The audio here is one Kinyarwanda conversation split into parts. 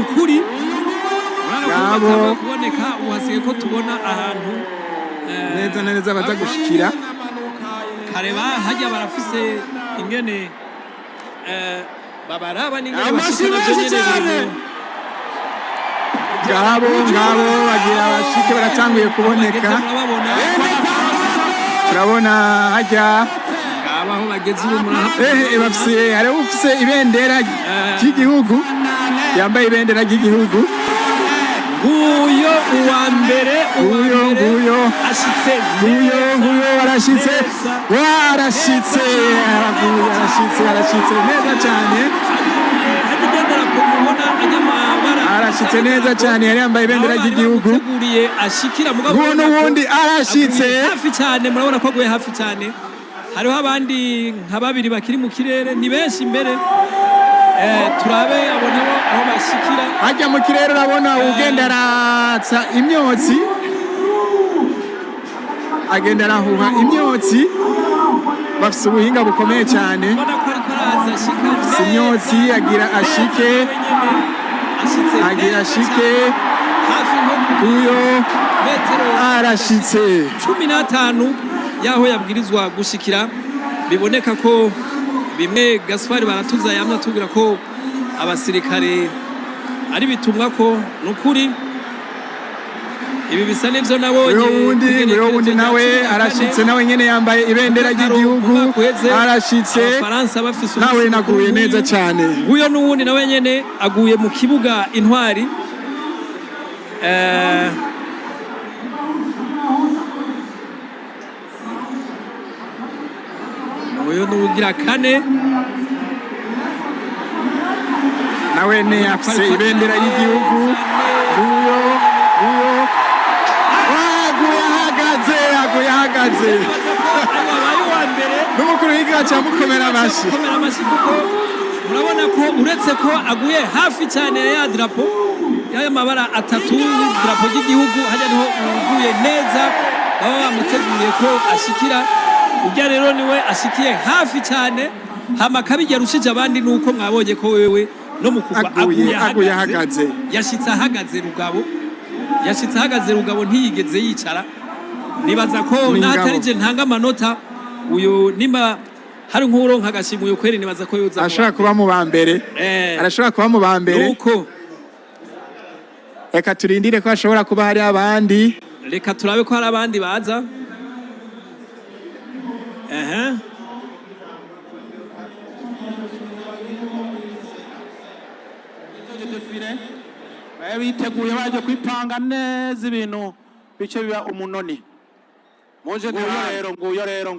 ukuri ngabo kuboneka uhasiye ko tubona ahantu neza na neza baza gushikira kareba hajya barafise ingene babaraba n'ingene bashikira nyene ngabo bagira bashike baratanguye kuboneka turabona hajya aho bageze ubu bafise hari ufise ibendera ry'igihugu yambaye ibendera ry'igihugu uyo uwa mbere uyo ashitse arashitse neza cyane arashitse neza cyane yari yambaye ibendera ry'igihugu nguwo n'ubundi arashitse hafi cyane murabona ko aguye hafi cyane hariho abandi nka babiri bakiri mu kirere ni benshi imbere turabe abona aho bashikira hajya mu kirere urabona ugenda aratsa imyotsi agenda arahuha imyotsi bafise ubuhinga bukomeye cyane imyotsi agira ashike uyo arashitse 15 yaho yabwirizwa gushikira biboneka ko bimwe Gaspard baratuza yamwe tubwira ko abasirikare ari bitumwa ko nukuri ibi bisa nivyo nabonye uyo wundi nawe arashitse nawe nyene yambaye ibendera ry'igihugu arashitse Abafaransa bafise nawe naguye neza cyane uyo n'uwundi nawe nyene aguye mu kibuga Intwari uyo n'ugira kane nawe ne afise ibendera y'igihugu uyo aguye ahagaze n'umukuru w'igihugu cyamukomera amashyi kuko murabona ko uretse ko aguye hafi cyane ya drapo y'aya mabara atatu drapo ry'igihugu hajya niho uguye neza baba bamuteguriye ko ashikira ujya rero niwe ashikiye hafi cyane hama kabijya rushije abandi nuko mwabonye ko wewe no mukugwa aguye ahagaze yashitse ahagaze rugabo ntiyigeze yicara nibaza ko natarije ntanga amanota uyu nimba hari nk'uro nkagashimwe uyu kweri nibaza ko yoza ashaka kuba mu bambere arashobora kuba mu bambere nuko reka turindire ko ashobora kuba hari abandi reka turabe ko hari abandi baza biteguye baje kwipanga neza ibintu bice biba umunoni muje nguyo rero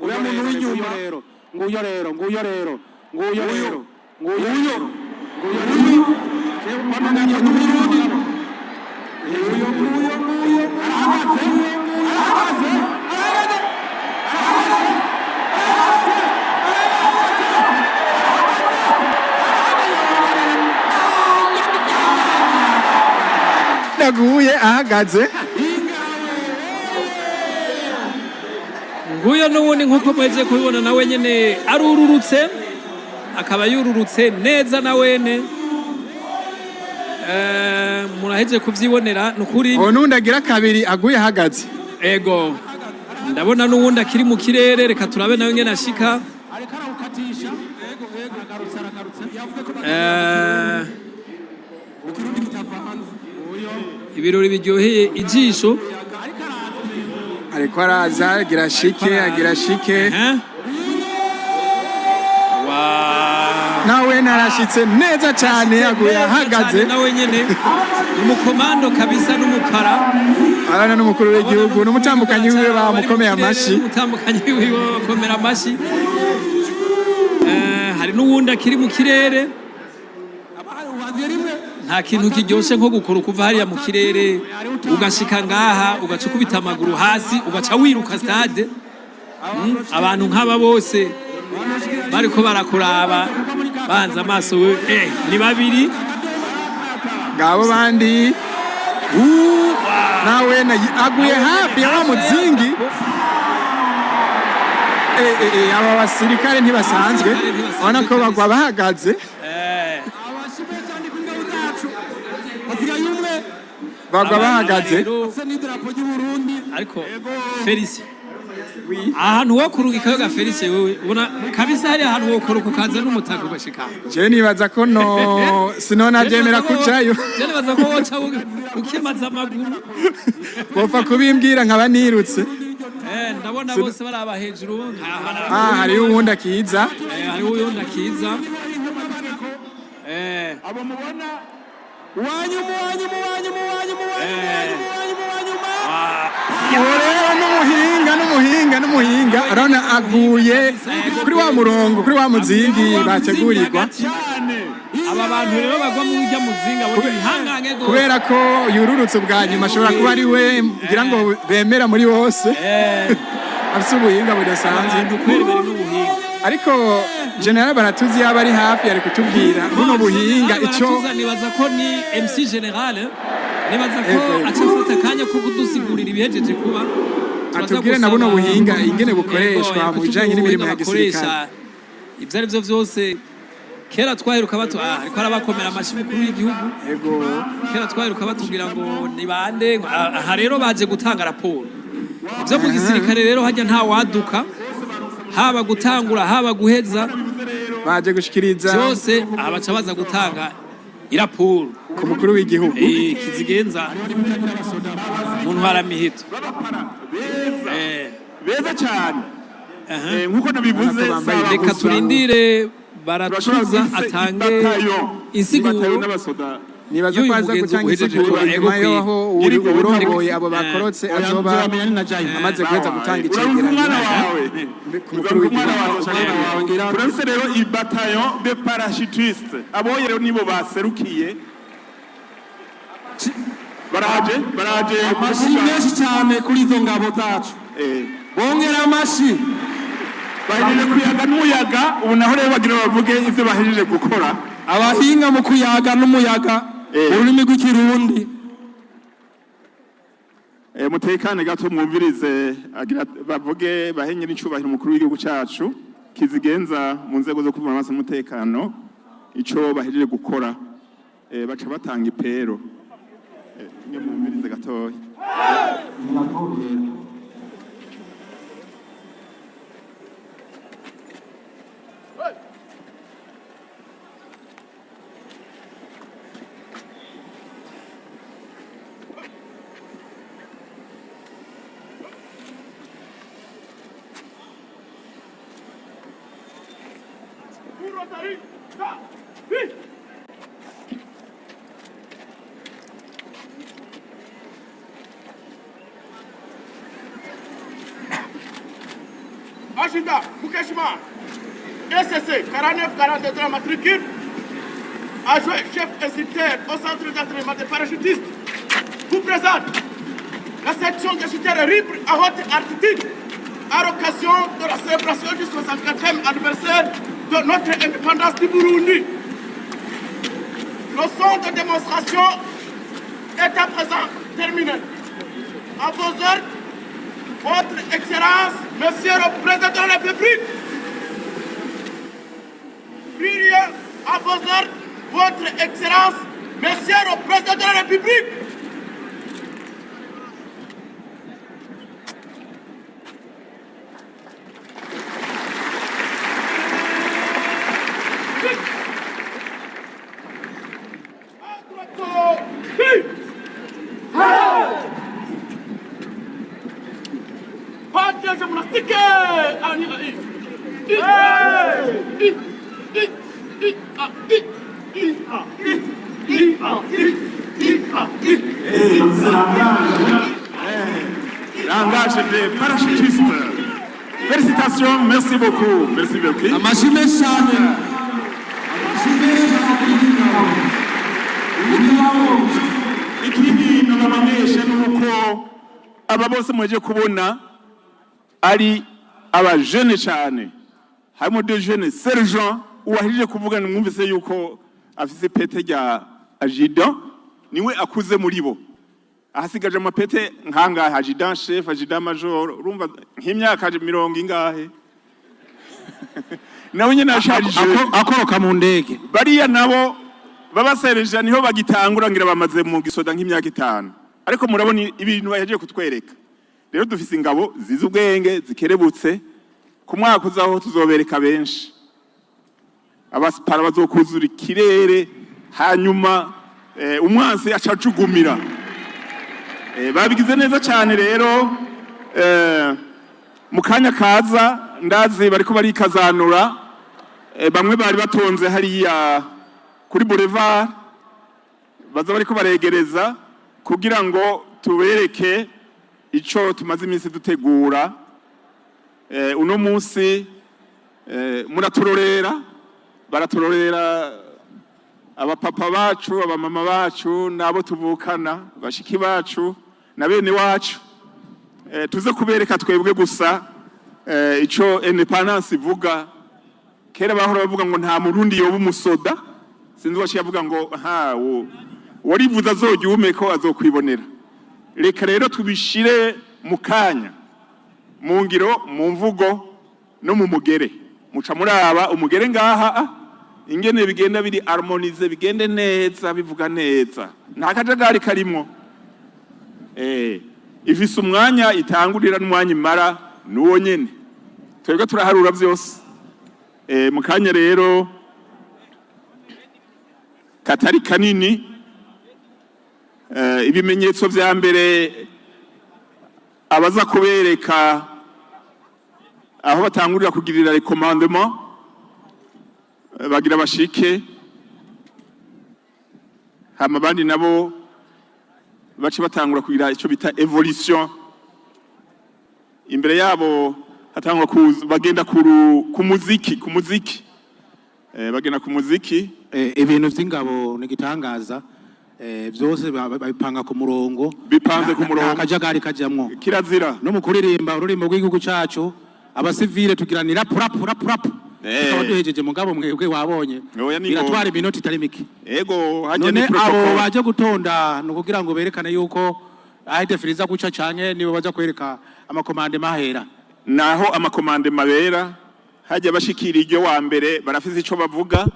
yaguye ahagaze nguyo n'ubundi nk'uko mweje kubibona nawe nyene arururutse akaba yururutse neza nawene muraheje kuvyibonera nukuri nundi agira kabiri aguye ahagaze ego ndabona n'uwundi akiri mu kirere reka turabe nawe nyene ashika ibirori biryoheye ijisho ariko araza agira shike nawe narashitse neza cyane yaguye ahagaze nawe nyene umukomando kabisa n'umupara arana n'umukuru w'igihugu n'umutambukanyi wiwe bamukomeye amashi umutambukanyi wiwe bakomera amashi hari n'uwundi akiri mu kirere nta kintu kiryoshe nko gukora kuva hariya mu kirere ugashika ngaha ugaca ukubita amaguru hasi ugaca wiruka stade abantu nk'aba bose bariko barakuraba banza amaso ni babiri ngabo bandi nawe aguye hafi ya muzingi aba basirikare ntibasanzwe ubona ko bagwa bahagaze bagwa bahagaze ariko Felicie ahantu wo kurungikayo ga Felicie wewe ubona kabisa hari ahantu wo kuruka ukaza n'umutaka ugashika je nibaza ko no sinona byemera kucayo je nibaza ko woca ukimaza amaguru bopfa kubimbwira nkaba nirutse ndabona bose baraba hejuru hari uwundi akiza hari uwundi akiza abo mubona wanyu n'umuhinga arona aguye kuri wa murongo kuri wa muzingi bategurirwa aba bantu rero bagwa mu ujya muzinga bo bihanganye go kubera ko yururutse bwa nyuma ashobora kuba ari we ngira ngo bemera muri bose afite ubuhinga budasanzwe ariko general baratuzi yaba ari hafi ari kutubwira buno buhinga ico nibaza ko ni MC general nibaza ko acafata kanya ko kudusigurira ibihejeje kuba atubwire na buno buhinga ingene bukoreshwa mu bijanye n'imirimo ya gisirikare ivyo ari byo vyose kera twaheruka batu ariko arabakomera amashi mukuru y'igihugu yego kera twaheruka batubwira ngo ni bande aha rero baje gutanga raporo ivyo mu gisirikare rero hajya nta waduka haba gutangura haba guheza baje gushikiriza byose abaca baza gutanga iraporo ku mukuru w'igihugu kizigenza mu ntwara mihito beza cyane nkuko nabivuze reka turindire baratuza atange insiguro nibaza ko aza gutanga insiguro nyuma yaho urongoye abo bakorotse azoba amaze guheza gutanga icegeranyo ku mukuru w'igihugu turafise rero ibataillon de parachutistes abo rero nibo baserukiye baraje amashi menshi cyane kuri izo ngabo zacu bongera amashi bahejeje kuyaga n'umuyaga ubu naho rero bagira bavuge ivyo bahejeje gukora abahinga mu kuyaga n'umuyaga ururimi rw'ikirundi mutekane gato mwumvirize agira bavuge bahenye n'icubahiro umukuru w'igihugu cacu kizigenza mu nzego zo kuvuna amaso umutekano ico bahejeje gukora baca batanga ipero nye mwumvirize gatoya Agenda, Boukeshima, SSC, 49-42 de la matricule, adjoint chef instructeur au centre d'entraînement des parachutistes, vous présente la section des chuteurs libres à haute altitude à l'occasion de la célébration du 64e anniversaire de notre indépendance du Burundi. Le son de démonstration est à présent terminé. À vos ordres, Votre Excellence, Monsieur le Président de la République, priez à vos ordres, Votre Excellence, Monsieur le Président de la République. Langage des parachutistes. Félicitations, merci beaucoup. Merci beaucoup. amashime cyane Ikindi nabamenyesha nuko aba bose mwaje kubona ari aba jeune cyane. Harimo deux jeunes sergents uwahirije kuvuga mwumvise yuko afise pete rya adjudant niwe akuze muri bo. Ahasigaje amapete nkanga adjudant chef adjudant major urumva nk'imyaka 70 ingahe nawe nyine ashajije akoroka mu ndege bariya nabo babasereje niho bagitangura ngira bamaze mu gisoda nk'imyaka 5 ariko murabona ibintu bahejeje kutwereka rero dufise ingabo zizi ubwenge zikerebutse ku mwaka uzaho tuzobereka benshi abasipara bazokuzura ikirere hanyuma umwansi acacugumira babigize neza cyane rero mu kanya kaza ndazi bariko barikazanura bamwe bari batonze hariya kuri boulevard baza bariko baregereza kugira ngo tubereke ico tumaze iminsi dutegura uno munsi muraturorera baraturorera abapapa bacu abamama bacu nabo tuvukana bashiki bacu na bene wacu tuze kubereka twebwe gusa ico independence ivuga kera bahora bavuga ngo nta murundi yoba umusoda sinzi washi yavuga ngo warivuza azojyume ko azokwibonera reka rero tubishire mu kanya mu ngiro mu mvugo no mu mugere muca muraba umugere ngaha ingene bigenda biri harmonize bigende neza bivuga neza nta kajagari karimwo ifise umwanya itangurira n'umwanya imara nuwo nyene twebwe turaharura byose mu kanya rero katari kanini ibimenyetso vya mbere abaza kubereka aho batangurira kugirira recommandement bagira bashike hama bandi nabo bace batangura kugira ico bita evolution imbere yabo hatangura bagenda ku muziki bagenda ku muziki ibintu vy'ingabo nigitangaza byose babipanga ku murongo bipanze ku murongo akajagari kajamwo kirazira no mu kuririmba ururimo rw'igihugu cacu abasivile tugiranira purapu tukaba duhejeje mugabo mwebwe wabonye biratwara iminota itari mike ego none abo baje gutonda no kugira ngo berekane yuko ahite firiza guca canke nibo baza kwereka amakomande mahera naho amakomande mabera hajya bashikira iryo wa mbere barafise ico bavuga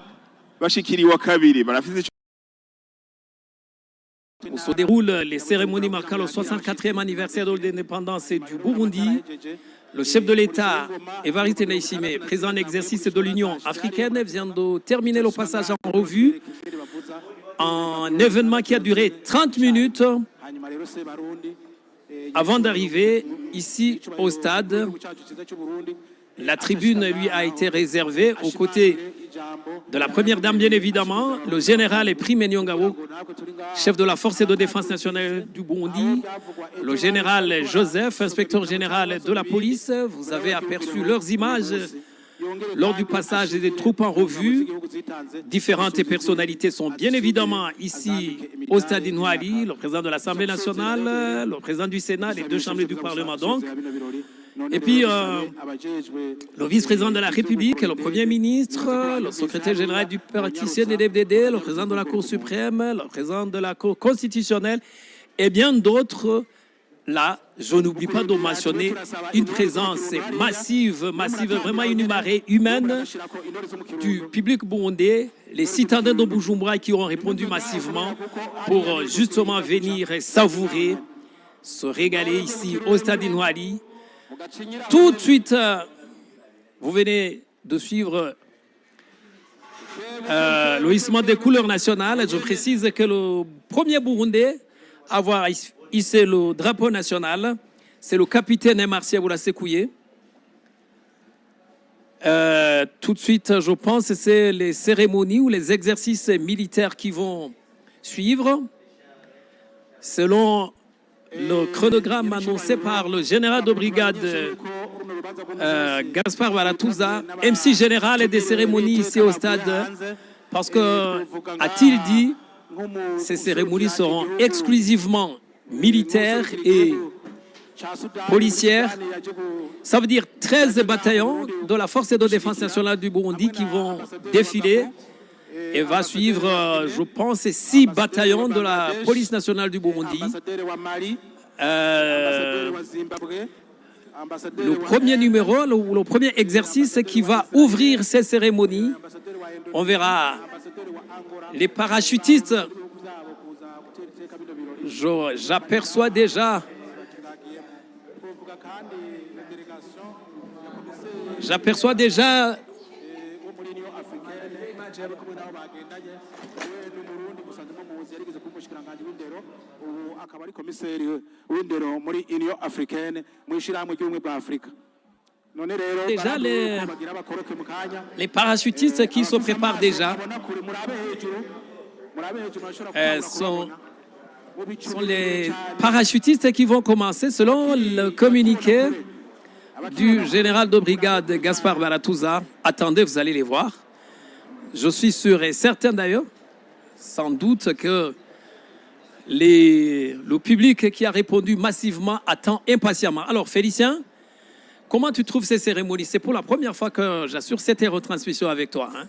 bashikiri wa kabiri barafise Où se déroulent les cérémonies marquant le 64e anniversaire de l'indépendance du Burundi. Le chef de l'État, Evariste, président en exercice de l'Union africaine, vient de terminer le passage en revue. Un événement qui a duré 30 minutes avant d'arriver ici au stade. La tribune lui a été réservée aux côtés de la première dame, bien évidemment, le général et prime Nyongabo, chef de la force de défense nationale du Burundi, le général Joseph, inspecteur général de la police. Vous avez aperçu leurs images lors du passage des troupes en revue. Différentes personnalités sont bien évidemment ici au Stade Intwari, le président de l'Assemblée nationale, le président du Sénat, les deux chambres du Parlement donc. Et puis, le vice-président de la République, le Premier ministre, le secrétaire général du parti CNDD-FDD, le président de la Cour suprême, le président de la Cour constitutionnelle et bien d'autres. Là, je n'oublie pas de mentionner une présence massive, vraiment une marée humaine du public burundais, les citadins de Bujumbura qui ont répondu massivement pour justement venir savourer, se régaler ici au Stade Intwari. Tout de suite, vous venez de suivre le hissement des couleurs nationales. Je précise que le premier Burundais à avoir hissé le drapeau national, c'est le capitaine Marcia Boulasekouye. Tout de suite, je pense que c'est les cérémonies ou les exercices militaires qui vont suivre. Selon le chronogramme annoncé par le général de brigade Gaspard Baratouza, MC général des cérémonies ici au stade, parce que, a-t-il dit, ces cérémonies seront exclusivement militaires et policières. Ça veut dire 13 bataillons de la force de défense nationale du Burundi qui vont défiler. Et va suivre, je pense, 6 bataillons de la police nationale du Burundi. Le premier numéro, le premier exercice qui va ouvrir ces cérémonies, on verra les parachutistes J'aperçois déjà déjà les parachutistes qui se préparent déjà sont les parachutistes qui vont commencer selon le communiqué du général de brigade Gaspard Baratuza. Attendez, vous allez les voir. Je suis sûr et certain d'ailleurs, sans doute que le public qui a répondu massivement attend impatiemment. Alors Félicien, comment tu trouves ces cérémonies? C'est pour la première fois que j'assure cette retransmission avec toi. Hein?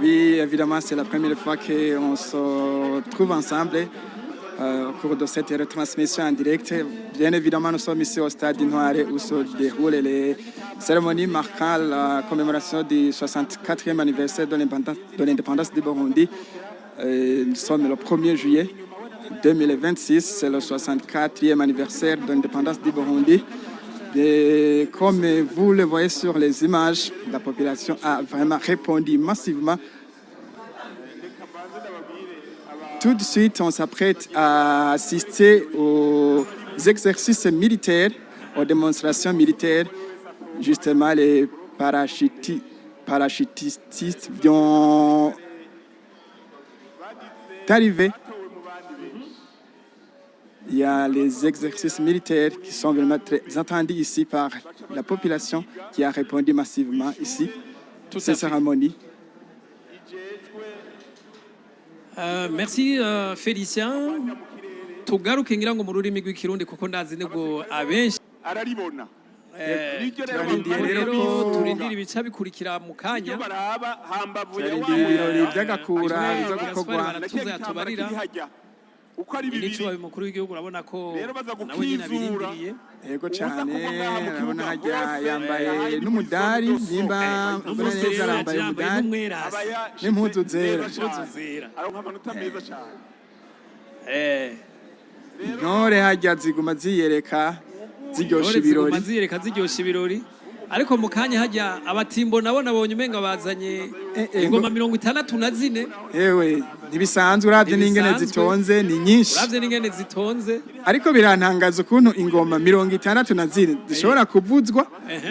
Oui, évidemment, c'est la première fois qu'on se trouve ensemble au cours de cette retransmission en direct. Bien évidemment, nous sommes ici au Stade Intwari où se déroulent les cérémonies marquant la commémoration du 64e anniversaire de l'indépendance du Burundi. Nous sommes le 1er juillet 2026, c'est le 64e anniversaire de l'indépendance du Burundi. Et comme vous le voyez sur les images, la population a vraiment répondu massivement. Tout de suite, on s'apprête à assister aux exercices militaires, aux démonstrations militaires. Justement, les parachutistes vont arriver. Il y a les exercices militaires qui sont vraiment très attendus ici par la population qui a répondu massivement ici. Toutes ces cérémonies. Merci Félicien. Tugaruke ngira ngo mu rurimi rw'ikirundi kuko ndazi nego abenshi araribona rero turindira ibica bikurikira mu kanya ibirori by'agakura biza gukorwa tubarira uko ari bibiri mukuru w'igihugu urabona ko nawe nyine abirindiriye yego cyane urabona hajya yambaye n'umudari nimba mbona neza arambaye umudari n'impuzu zera aronka amanota meza cyane intore hajya ziguma ziyereka ziryoshya ibirori ariko mu kanya hajya abatimbo nabo nabonye umenga bazanye ingoma 64 yewe ntibisanzwe uravye n'ingene zitonze ni nyinshi ariko birantangaza ukuntu ingoma 64 zishobora kuvuzwa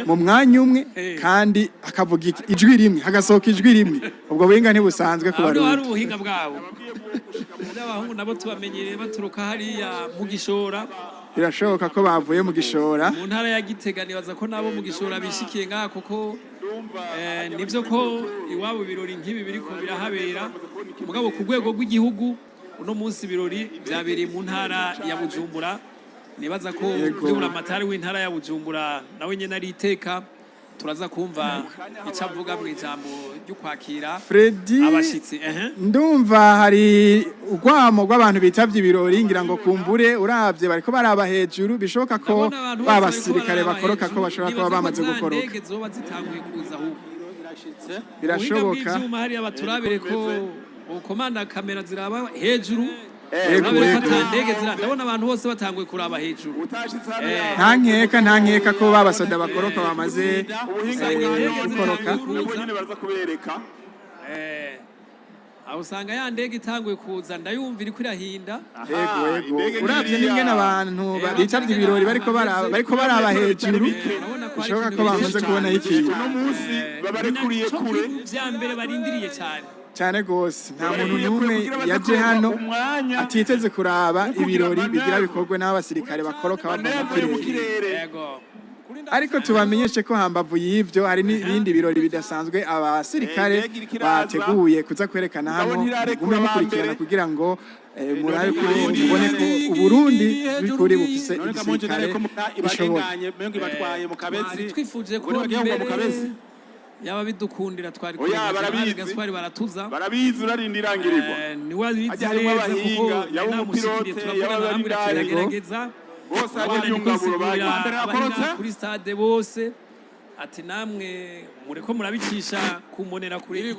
mu mwanya umwe kandi hakavuga ijwi rimwe hagasohoka ijwi rimwe ubwo buhinga ntibusanzwe ku barundi ari ubuhinga bwabo n'abahungu nabo tubamenyereye baturuka hariya mu Gishora birashoboka ko bavuye mu Gishora mu ntara ya Gitega nibaza ko nabo mu Gishora bishikiye ngaha kuko nivyo ko iwabo birori nk'ibi biriko birahabera mugabo ku rwego rw'igihugu uno munsi birori byabereye mu ntara ya Bujumbura nibaza ko uri amatari w'intara ya Bujumbura nawe nyene ari iteka turaza kumva icavuga mu ijambo ryo kwakira abashitsi ndumva hari urwamo rw'abantu bitavye ibirori ngira ngo kumbure uravye bariko baraba hejuru bishoboka ko babasirikare bakoroka ko bashobora kuba bamaze gukoroka birashoboka hari abaturabere ko Commando kamera ziraba hejuru ndabona abantu bose batanguye kuraba hejuru nta nkeka ko babasoda bakoroka bamaze gukoroka aho usanga ya ndege itanguye kuza ndayumva iri kwirahinda yego uravye n'ingene abantu bitavye ibirori bariko baraba hejuru bishoboka ko bamaze kubona ikintu uno munsi babarekuriye kure vya mbere barindiriye cyane gose nta muntu n'umwe yaje hano atiteze kuraba ibirori bigira bikorwe n'abasirikare bakoroka bava mu kirere ariko tubamenyeshe ko hambavu y'ivyo hari n'ibindi birori bidasanzwe abasirikare bateguye kuza kwerekana hano gume mukurikirana kugira ngo murabe ko mubone ko Uburundi bikuri bufise igisirikare bishoboye twifuje ko yaba bidukundira twari Gaspard baratuza barabizi urarindirangirirwa ni wabizi kuko yaba umupilote yaba baragerageza bose ajya nyungaburo kuri Stade bose ati namwe mureko murabicisha kumbonera kure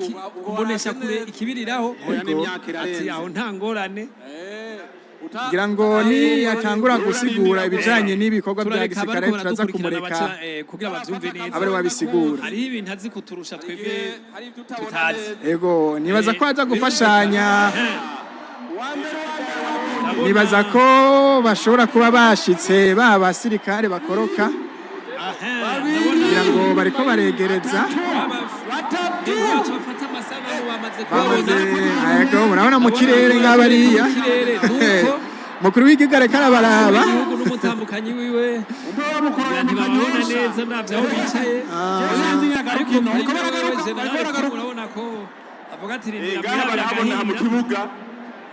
kumbonesha kure ikibiriraho ati aho nta ngorane ngira ngo ni yatangura gusigura ibijanye n'ibikorwa bya gisirikare turaza kumureka kugira bavyumve neza abari wabisigura hariho ibintu azi kuturusha twebwe tutazi ego nibaza ko aza gufashanya nibaza ko bashobora kuba bashitse basirikare bakoroka kugira ngo bariko baregereza murabona mu kirere nk'abariya mukuru w'igihugu ariko arabaraba n'umutambukanyi wiwe ntibababona neza ntabyo aho bicaye ariko urabona ko avuga ati rindira mu kibuga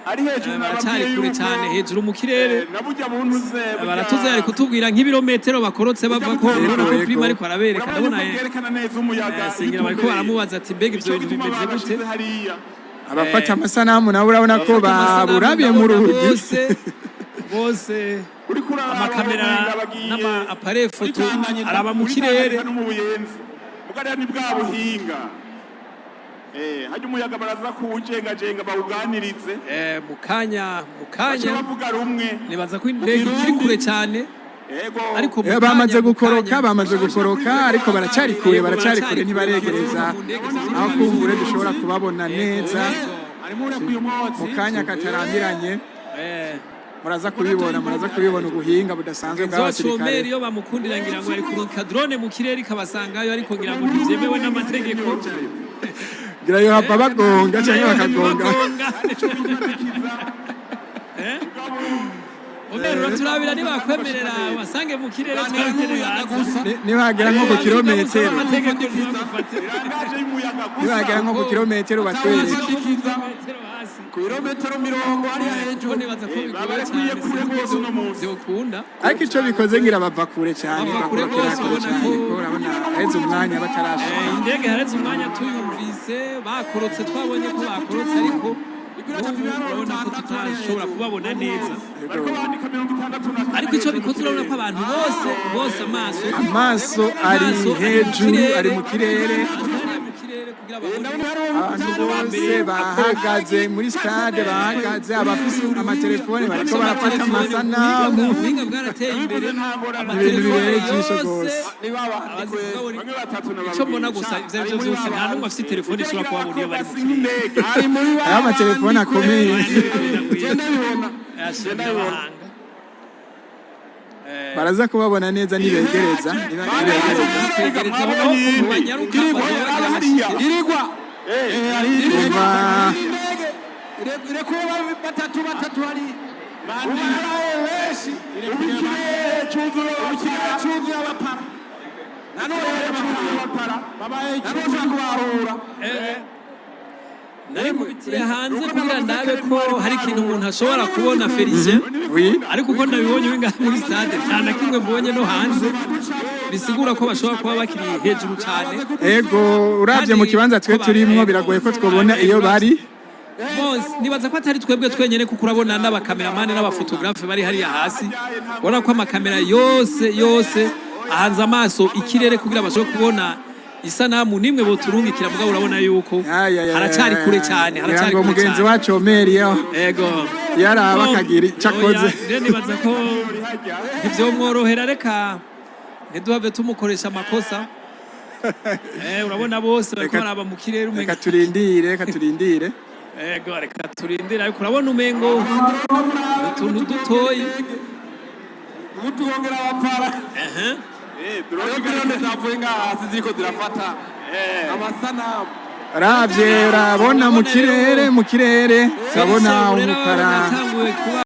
ari hejuru baracari kure cyane hejuru mu kirere baratuze ari kutubwira nk'ibirometero bakorotse bava ko urabona ko prima ariko arabereka ndabona singira bariko baramubaza ati mbega ivyo bintu bimeze gute abafata amasanamu nabo urabona ko baburabiye mu rugi bose amakamera n'ama appareil photo araba mu kirere mugariya ni bwa buhinga hajya umuyaga baraza kuwujengajenga bawuganirize mukanya bavuga rumwe nibaza ko indege iri kure cyane ariko bamaze gukoroka ariko baracari kure ntibaregereza aho kumbure dushobora kubabona neza mu kanya katarambiranye muraza kubibona ubuhinga budasanzwe bw'abasirikare iyo bamukundira ngira ngo ari kuruka drone mu kirere ikabasangayo ariko ngira ngo ntibyemewe n'amategeko ngira yo hapa bagonga cyangwa bakagonga Umero turabira nibakwemerera wasange mu kirere twakenera nibagera nko ku kilometero nibagera nko ku kilometero batwereke ku birometero 20 ari hejuru nibaza ko bigoye cyane byokunda ariko ico bikoze ngira bava kure cyane bakorokera kure cyane ko urabona heze umwanya batarashika indege hareze umwanya tuyumvise bakorotse twabonye ko bakorotse ariko urabona ko tutashobora kubabona neza ariko icyo bikoze urabona ko abantu bose amaso ari hejuru ari mu kirere abantu bose bahagaze muri stade bahagaze abafise amatelefone bariko barafata amasanamu ubuhinga bwarateye imbere ibintu bibereye ijisho rwose icyo mbona gusa ibyo aribyo byose nta n'umwe afite telefone ishobora kubabona iyo bari mu kirere aya amatelefone akomeye baraza kubabona neza nibegereza irigwa irekuba batatu hari cyuzuye abapara nari mubitire hanze kugira ndabe ko hari ikintu umuntu ashobora kubona Felicien ariko uko ndabibonye winga muri stade cyane kimwe mbonye no hanze bisigura ko bashobora kuba bakiri hejuru cyane ego uravye mu kibanza twe turimwo biragoye ko twobona iyo bari nibaza ko atari twebwe twenyene kuko urabona n'abakameramani n'abafotografe bari hariya hasi ubona ko amakamera yose ahanze amaso ikirere kugira bashobore kubona isanamu nimwe boturungikira mugabo urabona yuko haracari kure cyane ngo mugenzi wacu Omeriyo ego yaraba kagira cakoze nibaza ko ivyo mworohera reka ntiduhave tumukoresha amakosa urabona bose bariko baraba mu kirere reka turindire ego reka turindire ariko urabona umengo utuntu dutoyi utugongera abapara drone zavuye ngaha ziriko zirafata amasanamu ravye urabona mu kirere urabona umukara